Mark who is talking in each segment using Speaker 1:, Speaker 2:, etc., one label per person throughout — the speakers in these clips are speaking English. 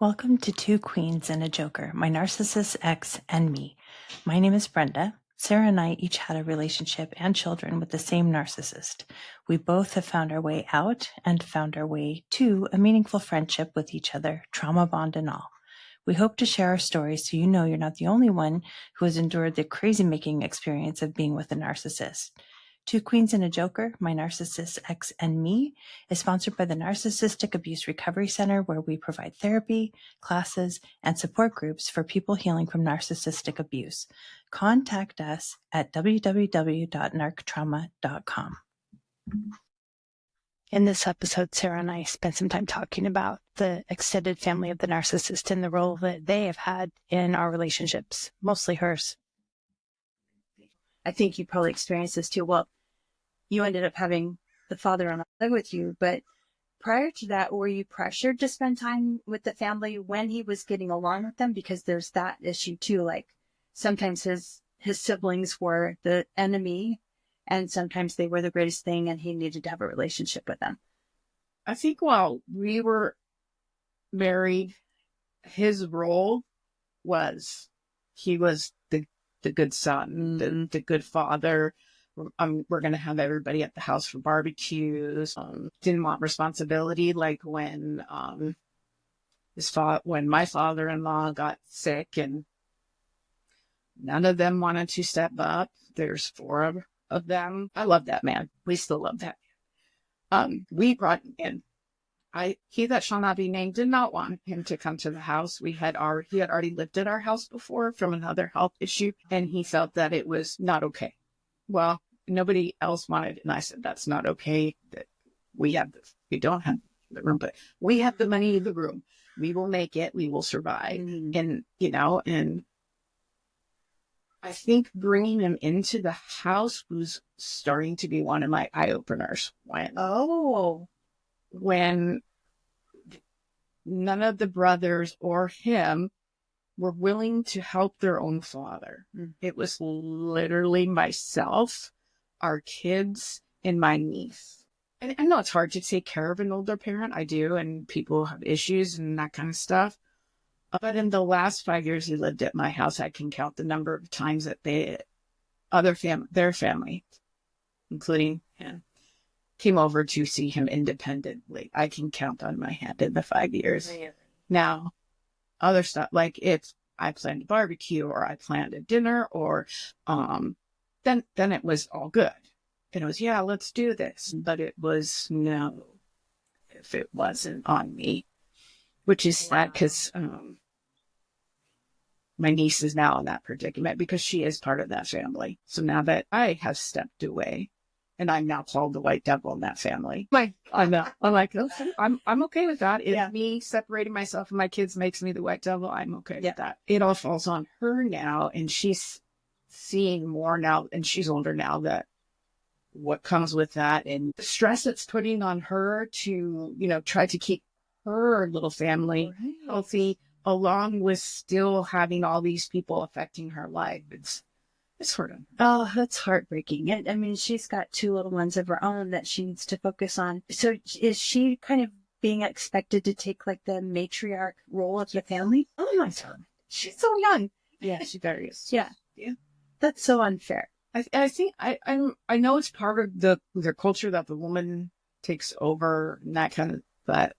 Speaker 1: Welcome to Two Queens and a Joker, my narcissist ex and me. My name is Brenda. Sara and I each had a relationship and children with the same narcissist. We both have found our way out and found our way to a meaningful friendship with each other, trauma bond and all. We hope to share our stories so you know you're not the only one who has endured the crazy-making experience of being with a narcissist. Two Queens and a Joker, my narcissist ex and me, is sponsored by the Narcissistic Abuse Recovery Center, where we provide therapy, classes, and support groups for people healing from narcissistic abuse. Contact us at www.narctrauma.com. In this episode, Sara and I spent some time talking about the extended family of the narcissist and the role that they have had in our relationships, mostly hers. I think you probably experienced this too. Well, you ended up having the father-in-law live with you, but prior to that, were you pressured to spend time with the family when he was getting along with them? Because there's that issue too. Like sometimes his siblings were the enemy, and sometimes they were the greatest thing, and he needed to have a relationship with them.
Speaker 2: I think while we were married, his role was he was the good son, the good father. We're going to have everybody at the house for barbecues. Didn't want responsibility. Like when when my father-in-law got sick, and none of them wanted to step up. There's four of them. I love that man. We still love that man. We brought him in. He that shall not be named did not want him to come to the house. He had already lived at our house before from another health issue, and he felt that it was not okay. Well, nobody else wanted it, and I said, that's not okay. That we don't have the room, but we have the money in the room. We will make it. We will survive. And, and I think bringing him into the house was starting to be one of my eye-openers. When none of the brothers or him were willing to help their own father. It was literally myself, our kids, and my niece. And I know it's hard to take care of an older parent. I do, and people have issues and that kind of stuff. But in the last 5 years he lived at my house, I can count the number of times that their family, including him, came over to see him independently. I can count on my hand in the 5 years. Now, other stuff, like if I planned a barbecue or I planned a dinner or, then it was all good. And it was, yeah, let's do this. But it was no, if it wasn't on me, which is sad because, my niece is now in that predicament because she is part of that family. So now that I have stepped away, and I'm now called the white devil in that family. I'm like, okay, I'm okay with that. If me separating myself from my kids makes me the white devil, I'm okay with that. It all falls on her now, and she's seeing more now, and she's older now, that what comes with that and the stress it's putting on her to, try to keep her little family healthy, along with still having all these people affecting her life. It's sort of.
Speaker 1: Oh, that's heartbreaking. I mean, she's got two little ones of her own that she needs to focus on. So is she kind of being expected to take like the matriarch role of the family?
Speaker 2: Oh my God. She's so young.
Speaker 1: Yeah, she very is. Yeah. That's so unfair.
Speaker 2: I think I know it's part of the culture that the woman takes over and that kind of, but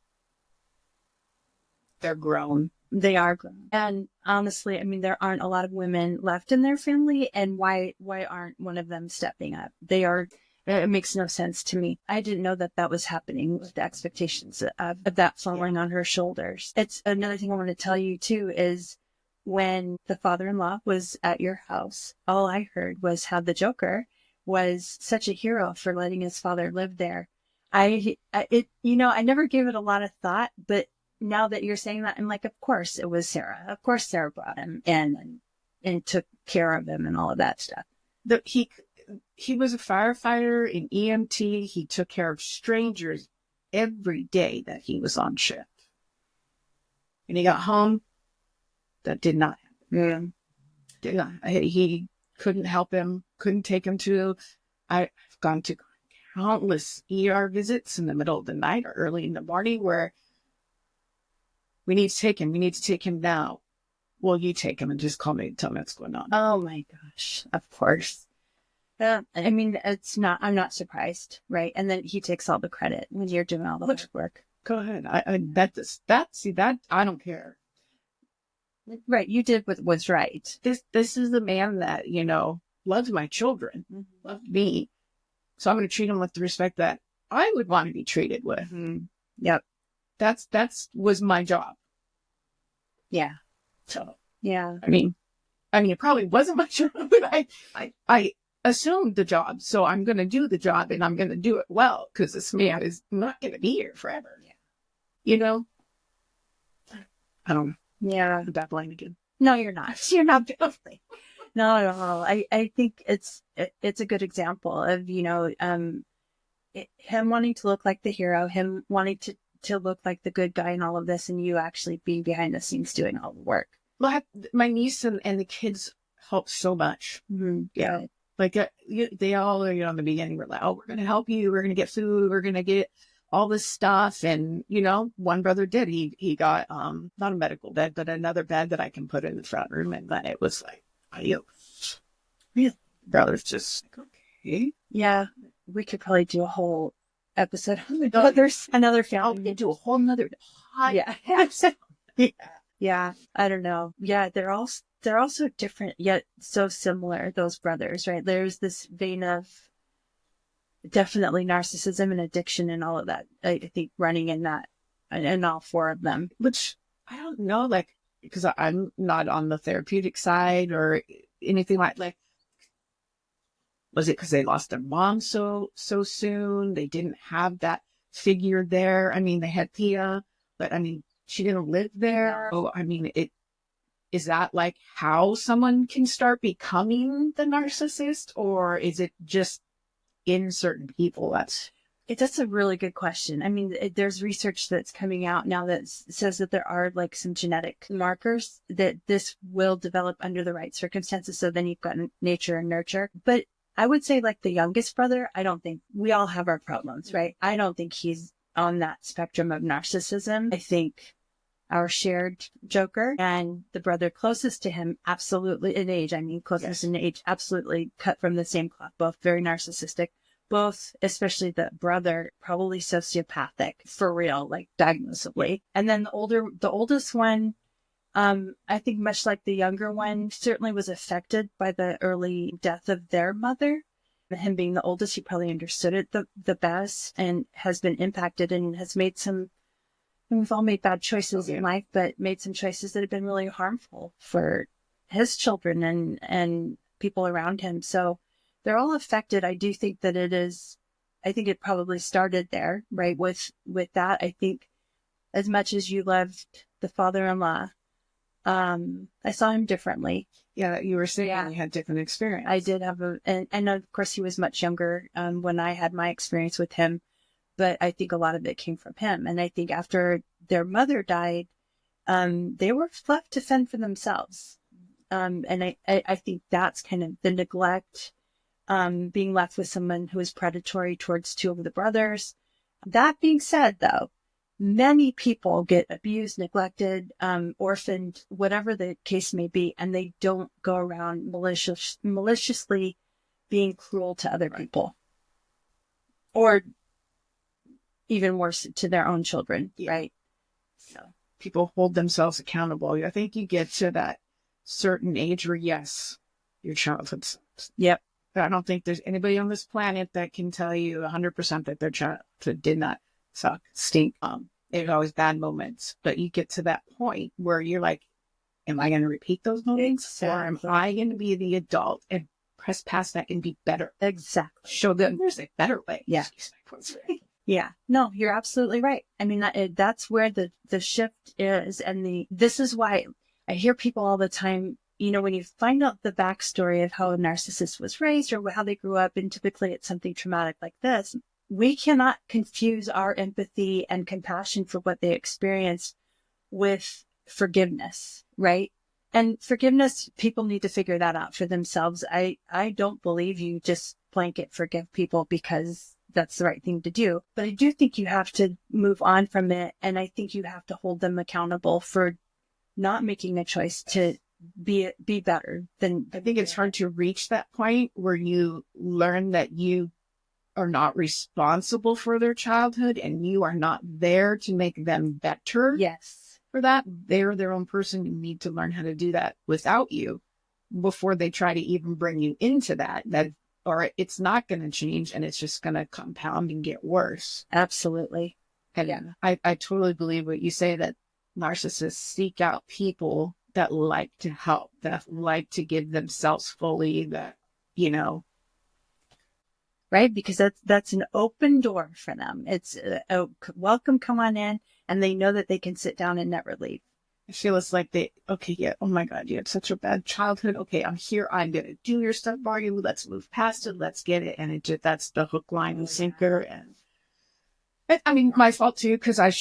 Speaker 2: they're grown.
Speaker 1: They are grown. And honestly, I mean, there aren't a lot of women left in their family. And why aren't one of them stepping up? It makes no sense to me. I didn't know that was happening with the expectations of that falling on her shoulders. It's another thing I want to tell you too, is when the father-in-law was at your house, all I heard was how the Joker was such a hero for letting his father live there. I never gave it a lot of thought, but now that you're saying that, I'm like, of course it was Sara. Of course Sara brought him in and took care of him and all of that stuff.
Speaker 2: He was a firefighter in EMT. He took care of strangers every day that he was on shift. When he got home, that did not happen. He couldn't help him, couldn't take him to. I've gone to countless ER visits in the middle of the night or early in the morning where We need to take him. We need to take him now. Well, you take him and just call me and tell me what's going on.
Speaker 3: Oh my gosh. Of course. I mean, I'm not surprised, right? And then he takes all the credit when you're doing all the hard work.
Speaker 2: Go ahead. That I don't care.
Speaker 3: Right. You did what was right.
Speaker 2: This is the man that, loves my children, loved me. So I'm going to treat him with the respect that I would want to be treated with.
Speaker 3: Yep.
Speaker 2: That's was my job.
Speaker 3: Yeah.
Speaker 2: So,
Speaker 3: yeah.
Speaker 2: I mean, it probably wasn't my job, but I assumed the job. So I'm going to do the job and I'm going to do it well because this man is not going to be here forever. Yeah. I don't know.
Speaker 3: Yeah.
Speaker 2: I'm babbling again.
Speaker 3: No, you're not. You're not babbling. No, no. I think it's a good example of, him wanting to look like the hero, him wanting to look like the good guy in all of this, and you actually being behind the scenes doing all the work.
Speaker 2: Well, my niece and the kids helped so much.
Speaker 3: Mm-hmm.
Speaker 2: Yeah. Like they all, in the beginning were like, oh, we're going to help you. We're going to get food. We're going to get all this stuff. And, one brother did. He got, not a medical bed, but another bed that I can put in the front room. And then it was like, adios. Really? Brother's just like, okay.
Speaker 3: Yeah. We could probably do a whole episode on the brothers, another family.
Speaker 2: We could do a whole nother.
Speaker 3: Yeah. Yeah. I don't know. Yeah. They're all so different, yet so similar, those brothers, right? There's this vein of definitely narcissism and addiction and all of that, I think, running in that, in all four of them.
Speaker 2: Which I don't know, because I'm not on the therapeutic side or anything like, was it because they lost their mom so soon? They didn't have that figure there. I mean, they had Thea, but she didn't live there. Oh, is that like how someone can start becoming the narcissist, or is it just in certain people?
Speaker 3: That's a really good question. I mean, there's research that's coming out now that says that there are like some genetic markers that this will develop under the right circumstances. So then you've got nature and nurture. But I would say like the youngest brother, I don't think we all have our problems, right? I don't think he's on that spectrum of narcissism. I think our shared Joker and the brother closest to him, absolutely in age. Closest in age, absolutely cut from the same cloth, both very narcissistic, both, especially the brother, probably sociopathic for real, like diagnosably. And then the oldest one, I think much like the younger one, certainly was affected by the early death of their mother. Him being the oldest, he probably understood it the best and has been impacted and has made we've all made bad choices in life, but made some choices that have been really harmful for his children and people around him. So they're all affected. I do think that I think it probably started there, right? With that, I think as much as you loved the father-in-law, I saw him differently.
Speaker 2: Yeah, you were saying you had different experience.
Speaker 3: I did have and of course he was much younger when I had my experience with him, but I think a lot of it came from him. And I think after their mother died, they were left to fend for themselves. And I think that's kind of the neglect, being left with someone who is predatory towards two of the brothers. That being said, though, many people get abused, neglected, orphaned, whatever the case may be, and they don't go around maliciously being cruel to other people. Or even worse, to their own children, right?
Speaker 2: So people hold themselves accountable. I think you get to that certain age where, yes, your childhood sucks.
Speaker 3: Yep.
Speaker 2: But I don't think there's anybody on this planet that can tell you 100% that their childhood did not suck, stink. There's always bad moments, but you get to that point where you're like, am I going to repeat those moments?
Speaker 3: Exactly.
Speaker 2: Or am I going to be the adult and press past that and be better?
Speaker 3: Exactly.
Speaker 2: Show them there's a better way.
Speaker 3: Yeah. Yeah. No, you're absolutely right. I mean, that's where the shift is. And this is why I hear people all the time, when you find out the backstory of how a narcissist was raised or how they grew up, and typically it's something traumatic like this, we cannot confuse our empathy and compassion for what they experienced with forgiveness, right? And forgiveness, people need to figure that out for themselves. I don't believe you just blanket forgive people because that's the right thing to do. But I do think you have to move on from it. And I think you have to hold them accountable for not making a choice to be better than.
Speaker 2: I think it's hard to reach that point where you learn that you are not responsible for their childhood and you are not there to make them better.
Speaker 3: Yes.
Speaker 2: For that. They're their own person and need to learn how to do that without you before they try to even bring you into that, or it's not going to change and it's just going to compound and get worse.
Speaker 3: Absolutely.
Speaker 2: And yeah, I totally believe what you say, that narcissists seek out people that like to help, that like to give themselves fully, that,
Speaker 3: Right? Because that's an open door for them. It's a welcome, come on in. And they know that they can sit down and never leave.
Speaker 2: I feel it's like oh my God, you had such a bad childhood. Okay, I'm here. I'm going to do your stuff for you. Let's move past it. Let's get it. And that's the hook, line, and sinker. And I mean, my fault too, because I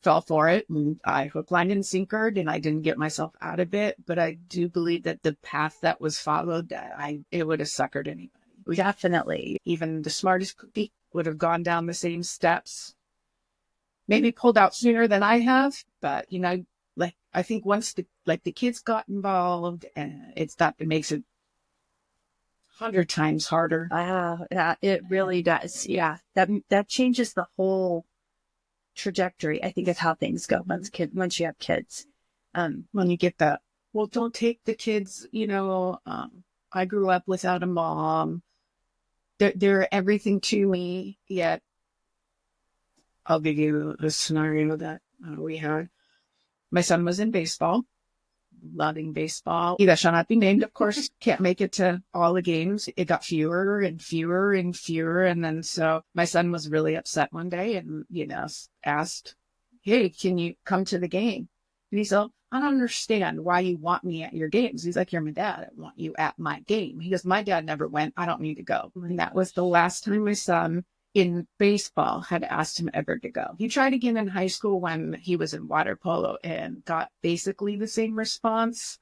Speaker 2: fell for it and I hook, line, and sinkered and I didn't get myself out of it. But I do believe that the path that was followed, it would have suckered anybody.
Speaker 3: Definitely.
Speaker 2: Even the smartest cookie would have gone down the same steps. Maybe pulled out sooner than I have, but I think once the kids got involved, and it makes it 100 times harder.
Speaker 3: Yeah, it really does. Yeah, that changes the whole trajectory, I think, of how things go once you have kids.
Speaker 2: When you get that, well, don't take the kids. I grew up without a mom. They're everything to me. Yet, I'll give you a scenario that we had. My son was in baseball, loving baseball. He that shall not be named, of course, can't make it to all the games. It got fewer and fewer and fewer. And then so my son was really upset one day and, asked, hey, can you come to the game? And he said, I don't understand why you want me at your games. He's like, you're my dad. I want you at my game. He goes, my dad never went. I don't need to go. And that was the last time my son in baseball had asked him ever to go. He tried again in high school when he was in water polo and got basically the same response.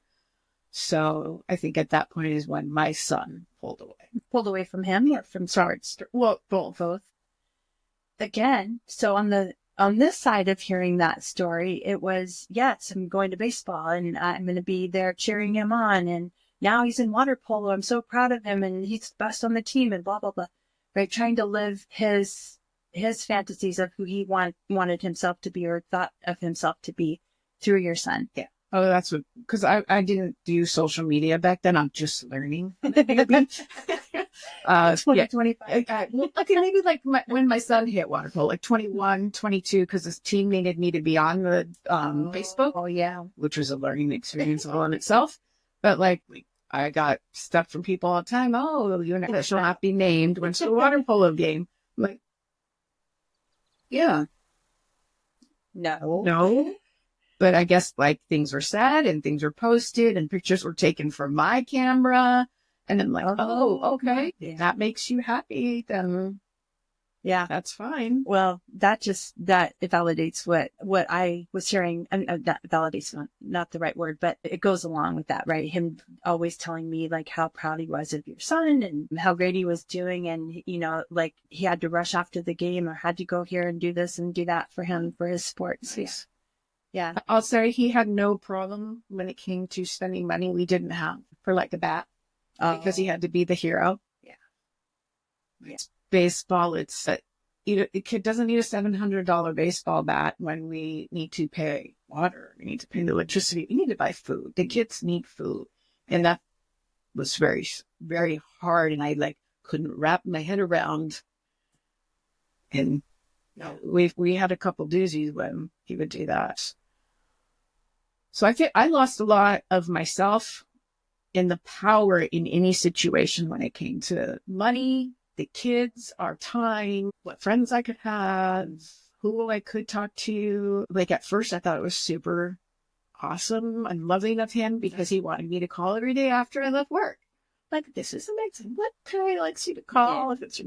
Speaker 2: So I think at that point is when my son pulled away.
Speaker 3: Pulled away from him or from sports?
Speaker 2: Well, both.
Speaker 3: Again, so on this side of hearing that story, it was, yes, I'm going to baseball and I'm going to be there cheering him on. And now he's in water polo. I'm so proud of him and he's the best on the team and blah, blah, blah. Right? Trying to live his fantasies of who he wanted himself to be or thought of himself to be through your son.
Speaker 2: Yeah. Oh, that's what, because I didn't do social media back then. I'm just learning.
Speaker 3: 25.
Speaker 2: Okay, maybe like when my son hit water polo, like 21, 22, because his team needed me to be on the Facebook.
Speaker 3: Oh, yeah.
Speaker 2: Which was a learning experience all in itself. But I got stuff from people all the time. Oh, that shall not be named. Went to a water polo game. I'm like, yeah.
Speaker 3: No.
Speaker 2: But I guess things were said and things were posted and pictures were taken from my camera. And I'm like, oh, okay.
Speaker 3: Yeah.
Speaker 2: That makes you happy. Then
Speaker 3: yeah,
Speaker 2: that's fine.
Speaker 3: Well, that it validates what I was hearing. And that validates not the right word, but it goes along with that, right? Him always telling me how proud he was of your son and how great he was doing. And, he had to rush after the game or had to go here and do this and do that for him, for his sports.
Speaker 2: Nice.
Speaker 3: Yeah.
Speaker 2: I'll say he had no problem when it came to spending money we didn't have for a bat because he had to be the hero.
Speaker 3: Yeah.
Speaker 2: Baseball, it's a kid doesn't need a $700 baseball bat when we need to pay water, we need to pay the electricity, we need to buy food. The kids need food, and that was very, very hard, and I couldn't wrap my head around. And we had a couple doozies when he would do that. So I think I lost a lot of myself in the power in any situation when it came to money, the kids, our time, what friends I could have, who I could talk to. At first I thought it was super awesome and loving of him because he wanted me to call every day after I left work. This is amazing. What can I you to call if it's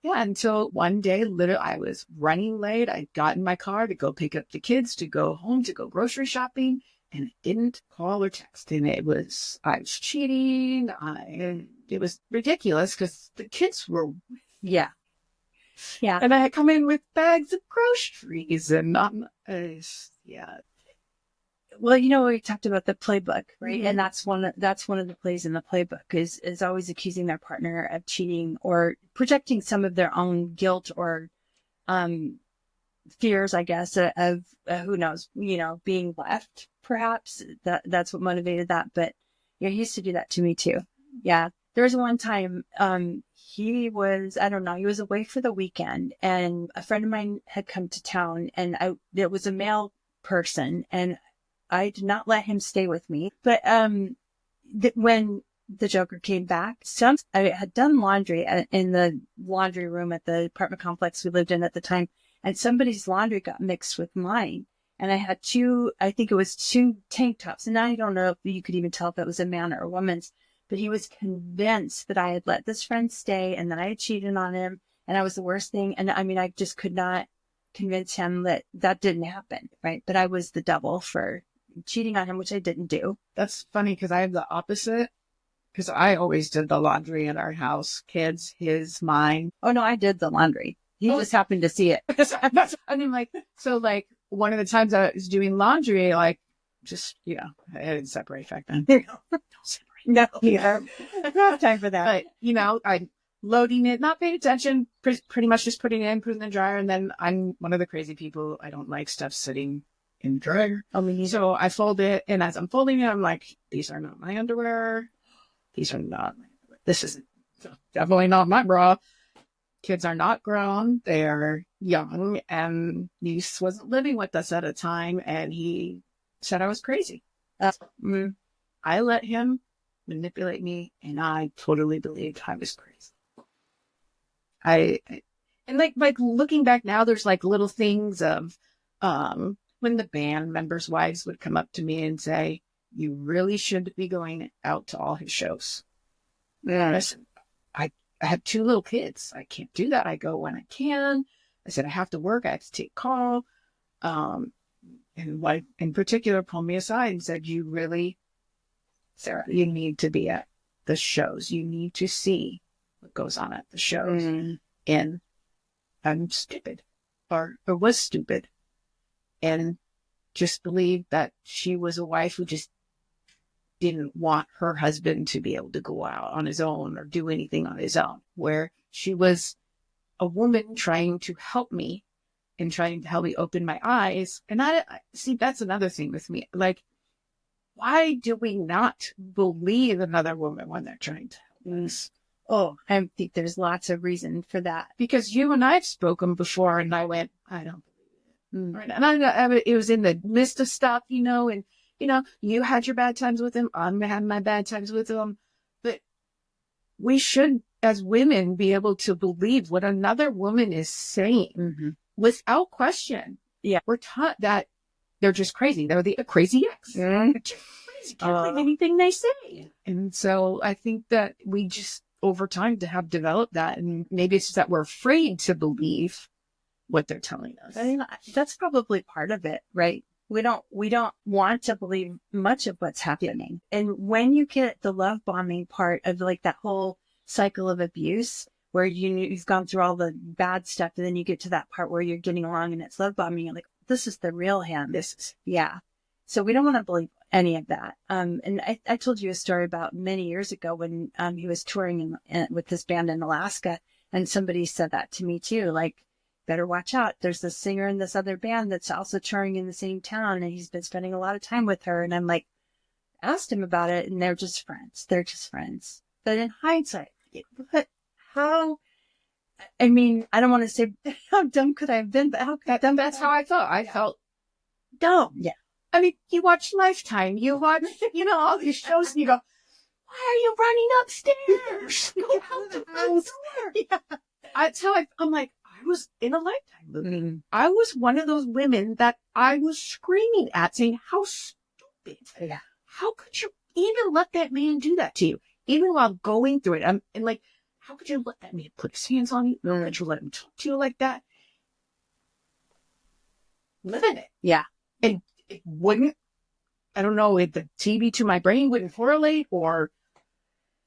Speaker 2: until one day, literally, I was running late. I got in my car to go pick up the kids, to go home, to go grocery shopping, and I didn't call or text. And I was cheating. It was ridiculous because the kids were,
Speaker 3: Yeah.
Speaker 2: And I come in with bags of groceries and yeah.
Speaker 3: Well, we talked about the playbook, right? And that's one of the plays in the playbook is always accusing their partner of cheating or projecting some of their own guilt or fears, I guess, of who knows, being left. Perhaps that's what motivated that. But yeah, he used to do that to me too. Yeah, there was one time he was away for the weekend, and a friend of mine had come to town, and it was a male person, and I did not let him stay with me. But when the Joker came back, I had done laundry in the laundry room at the apartment complex we lived in at the time, and somebody's laundry got mixed with mine. And I had two tank tops. And I don't know if you could even tell if it was a man or a woman's, but he was convinced that I had let this friend stay and that I had cheated on him and I was the worst thing. And I mean, I just could not convince him that didn't happen, right? But I was the devil for cheating on him, which I didn't do.
Speaker 2: That's funny because I have the opposite. Because I always did the laundry in our house. Kids, his, mine.
Speaker 3: Oh, no, I did the laundry. He just happened to see it.
Speaker 2: I mean, one of the times I was doing laundry, I didn't separate back then. Don't separate.
Speaker 3: No, yeah. Time for that.
Speaker 2: But, I'm loading it, not paying attention, pretty much just putting it in, putting it in the dryer. And then I'm one of the crazy people. I don't like stuff sitting in the dryer.
Speaker 3: Oh, me neither.
Speaker 2: So I fold it. And as I'm folding it, I'm like, these are not my underwear. These are not my underwear. This is definitely not my bra. Kids are not grown. They're young. And niece wasn't living with us at a time. And he said I was crazy. I let him manipulate me. And I totally believed I was crazy. Looking back now, there's little things of when the band members' wives would come up to me and say, you really should be going out to all his shows. And I said, I have 2 little kids. I can't do that. I go when I can. I said, I have to work. I have to take call. And one in particular pulled me aside and said, you really, Sarah, you need to be at the shows. You need to see what goes on at the shows. And I'm stupid or was stupid and just believed that she was a wife who just didn't want her husband to be able to go out on his own or do anything on his own, where she was a woman trying to help me and trying to help me open my eyes. And that's another thing with me. Why do we not believe another woman when they're trying to help us?
Speaker 3: Oh, I think there's lots of reason for that.
Speaker 2: Because you and I have spoken before and I went, I don't believe it. Right. And it was in the midst of stuff, and you had your bad times with him. I'm having my bad times with him. But we should, as women, be able to believe what another woman is saying without question.
Speaker 3: Yeah.
Speaker 2: We're taught that they're just crazy. They're the crazy ex. They're just crazy. Can't believe anything they say. And so I think that we just, over time, to have developed that. And maybe it's just that we're afraid to believe what they're telling us.
Speaker 3: I mean, that's probably part of it, right? We don't want to believe much of what's happening. And when you get the love bombing part of that whole cycle of abuse, where you've gone through all the bad stuff, and then you get to that part where you're getting along and it's love bombing, you're like, this is the real him. Yeah. So we don't want to believe any of that. And I told you a story about many years ago when he was touring with this band in Alaska, and somebody said that to me too, better watch out. There's this singer in this other band that's also touring in the same town, and he's been spending a lot of time with her. And I'm asked him about it, and they're just friends. But in hindsight, how, I mean, I don't want to say how dumb could I have been, but how dumb?
Speaker 2: That's how I felt. I felt
Speaker 3: dumb. Yeah.
Speaker 2: I mean, you watch Lifetime, you watch, all these shows, and you go, why are you running upstairs? Go out the front door. Yeah. That's how I'm I was in a Lifetime movie. I was one of those women that I was screaming at, saying, how stupid.
Speaker 3: Yeah.
Speaker 2: How could you even let that man do that to you? Even while going through it. How could you let that man put his hands on you? How could you let him talk to you like that? Live in it.
Speaker 3: Yeah.
Speaker 2: And it wouldn't, I don't know, if the TV to my brain wouldn't correlate or.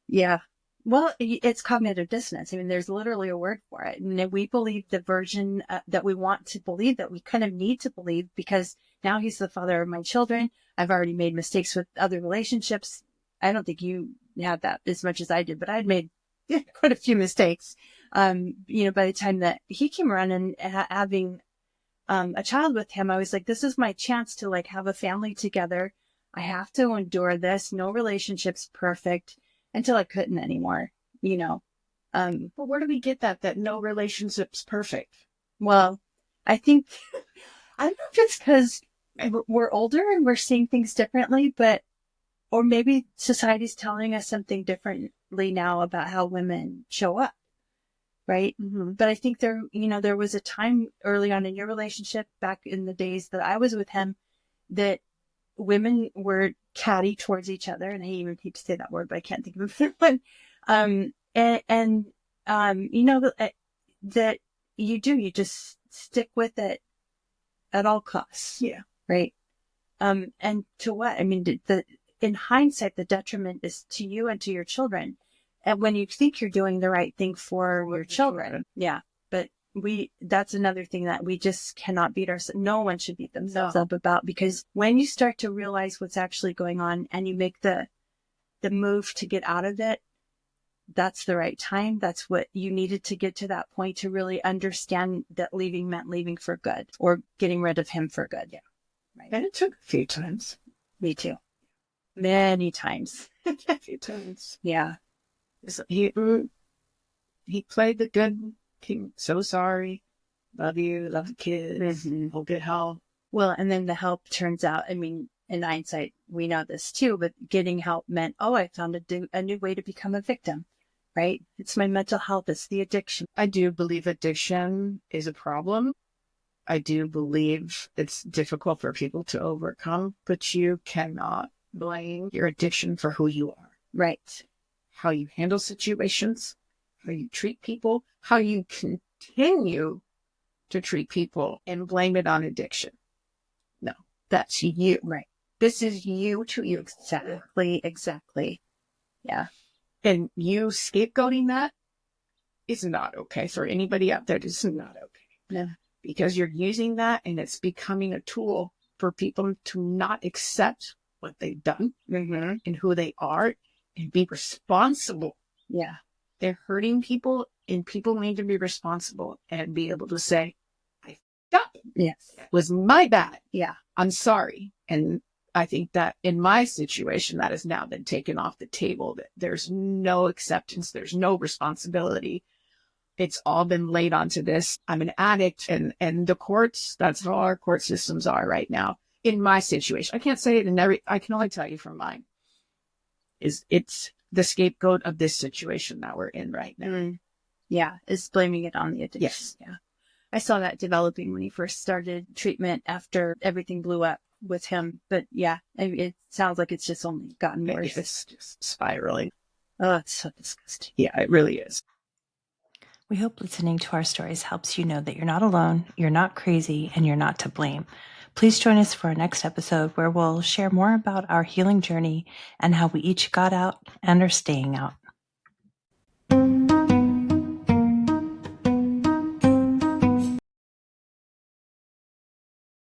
Speaker 3: Yeah. Well, it's cognitive dissonance. I mean, there's literally a word for it. And we believe the version that we want to believe, that we kind of need to believe, because now he's the father of my children. I've already made mistakes with other relationships. I don't think you had that as much as I did, but I'd made quite a few mistakes. By the time that he came around and having a child with him, I was like, this is my chance to like have a family together. I have to endure this. No relationship's perfect, until I couldn't anymore,
Speaker 2: But where do we get that no relationship's perfect?
Speaker 3: Well, I think, I don't know if it's because we're older and we're seeing things differently, or maybe society's telling us something differently now about how women show up. Right.
Speaker 2: Mm-hmm.
Speaker 3: But I think there was a time early on in your relationship, back in the days that I was with him, that women were catty towards each other. And I even hate to say that word, but I can't think of another one. That you just stick with it at all costs.
Speaker 2: Yeah.
Speaker 3: Right. And to what? I mean, in hindsight, the detriment is to you and to your children. And when you think you're doing the right thing for your children. Yeah. But that's another thing that we just cannot beat ourselves. No one should beat themselves up about, because when you start to realize what's actually going on and you make the move to get out of it, that's the right time. That's what you needed to get to that point to really understand that leaving meant leaving for good, or getting rid of him for good.
Speaker 2: Yeah.
Speaker 3: Right.
Speaker 2: And it took a few times.
Speaker 3: Me too. Many times.
Speaker 2: A few times.
Speaker 3: Yeah.
Speaker 2: He played the good king. So sorry. Love you. Love the kids.
Speaker 3: Mm-hmm.
Speaker 2: Hope get help.
Speaker 3: Well, and then the help turns out, I mean, in hindsight, we know this too, but getting help meant, I found a new way to become a victim, right? It's my mental health. It's the addiction.
Speaker 2: I do believe addiction is a problem. I do believe it's difficult for people to overcome, but you cannot blame your addiction for who you are.
Speaker 3: Right.
Speaker 2: How you handle situations, how you treat people, how you continue to treat people, and blame it on addiction. No, that's you.
Speaker 3: Right.
Speaker 2: This is you to you.
Speaker 3: Exactly. Yeah.
Speaker 2: And you scapegoating that is not okay for anybody out there. This is not okay.
Speaker 3: No.
Speaker 2: Because you're using that and it's becoming a tool for people to not accept what they've done and who they are and be responsible.
Speaker 3: Yeah.
Speaker 2: They're hurting people, and people need to be responsible and be able to say, I f***ed up.
Speaker 3: Yes.
Speaker 2: It was my bad.
Speaker 3: Yeah.
Speaker 2: I'm sorry. And I think that in my situation, that has now been taken off the table, that there's no acceptance. There's no responsibility. It's all been laid onto this. I'm an addict, and the courts, that's how our court systems are right now. In my situation, I can't say it I can only tell you from mine, it's the scapegoat of this situation that we're in right now.
Speaker 3: Mm. Yeah. It's blaming it on the addiction.
Speaker 2: Yes.
Speaker 3: Yeah. I saw that developing when he first started treatment after everything blew up with him. But yeah, it sounds like it's just only gotten worse.
Speaker 2: It's just spiraling.
Speaker 3: Oh, it's so disgusting.
Speaker 2: Yeah, it really is.
Speaker 1: We hope listening to our stories helps you know that you're not alone, you're not crazy, and you're not to blame. Please join us for our next episode, where we'll share more about our healing journey and how we each got out and are staying out.